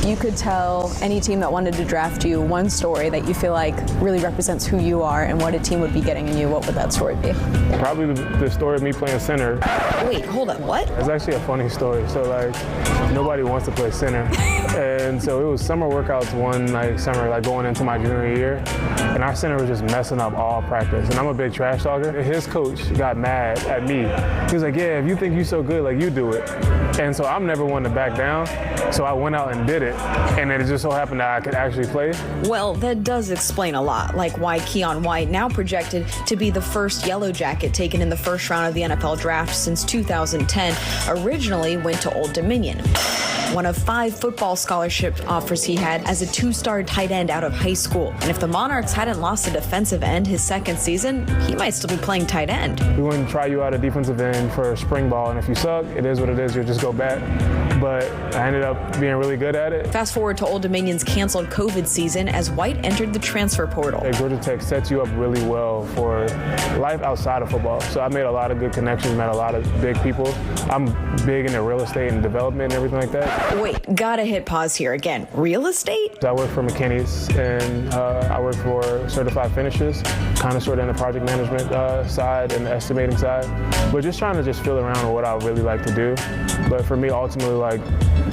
you could tell any team that wanted to draft you one story that you feel like really represents who you are and what a team would be getting in you, what would that story be? Probably the story of me playing center. Wait, hold on, what? It's actually a funny story. So like, nobody wants to play center. And so it was summer workouts one summer, going into my junior year. And our center was just messing up all practice. And I'm a big trash talker. His coach got mad at me. He was like, yeah, if you think you're so good, you do it. And so I'm never one to back down. So I went out and did it. And then it just so happened that I could actually play. Well, that does explain a lot, like why Keion White, now projected to be the first Yellow Jacket taken in the first round of the NFL draft since 2010, originally went to Old Dominion. One of 5 football scholarship offers he had as a 2-star tight end out of high school. And if the Monarchs hadn't lost a defensive end his second season, he might still be playing tight end. We wouldn't try you out at defensive end for spring ball, and if you suck, it is what it is, you'll just go back. But I ended up being really good at it. Fast forward to Old Dominion's canceled COVID season as White entered the transfer portal. Georgia Tech sets you up really well for life outside of football. So I made a lot of good connections, met a lot of big people. I'm big into real estate and development and everything like that. Wait, gotta hit pause here again. Real estate? So I work for McKinney's, and I work for Certified Finishes, kind of sort of in the project management side and the estimating side. But just trying to just feel around with what I really like to do. But for me, ultimately,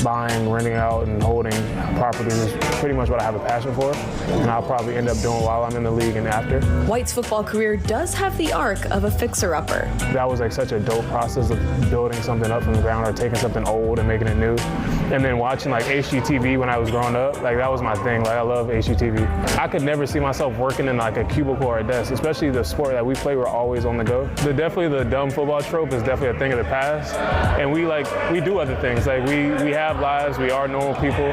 buying, renting out, and holding properties is pretty much what I have a passion for, and I'll probably end up doing while I'm in the league and after. White's football career does have the arc of a fixer-upper. That was such a dope process of building something up from the ground or taking something old and making it new. And then watching HGTV when I was growing up, that was my thing. I love HGTV. I could never see myself working in a cubicle or a desk, especially the sport that we play, we're always on the go. Definitely the dumb football trope is definitely a thing of the past. And we do other things. We have lives, we are normal people,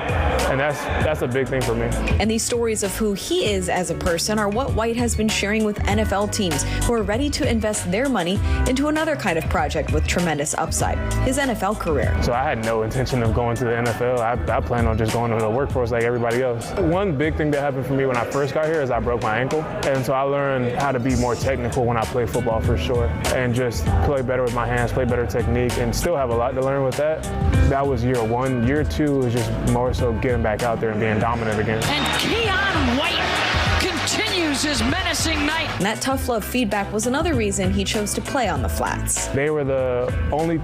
and that's a big thing for me. And these stories of who he is as a person are what White has been sharing with NFL teams who are ready to invest their money into another kind of project with tremendous upside, his NFL career. So I had no intention of going to the NFL. I planned on just going to the workforce like everybody else. One big thing that happened for me when I first got here is I broke my ankle. And so I learned how to be more technical when I play football for sure. And just play better with my hands, play better technique, and still have a lot to learn with that. That was year 1. Year 2 is just more so getting back out there and being dominant again. And Keion White continues his menacing night. And that tough love feedback was another reason he chose to play on the flats. They were the only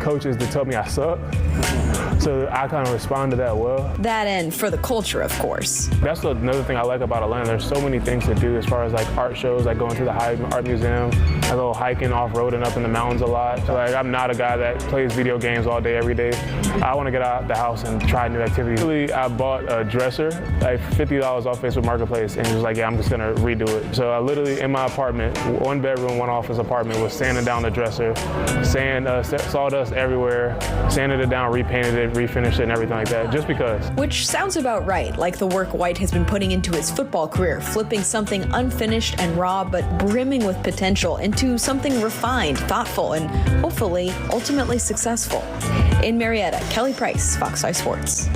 coaches that told me I suck. So I kind of respond to that well. That and for the culture, of course. That's another thing I like about Atlanta. There's so many things to do as far as art shows, going to the Art Museum, a little hiking, off-roading up in the mountains a lot. So I'm not a guy that plays video games all day, every day. I want to get out the house and try new activities. Really, I bought a dresser, $50 off Facebook Marketplace, and it was yeah, I'm just gonna redo it. So I literally, in my apartment, 1 bedroom, 1 office apartment, was sanding down the dresser, sawdust everywhere, sanded it down, repainted it, refinished it, and everything like that, just because. Which sounds about right, like the work White has been putting into his football career, flipping something unfinished and raw but brimming with potential into something refined, thoughtful, and hopefully ultimately successful. In Marietta, Kelly Price, Fox 5 Sports.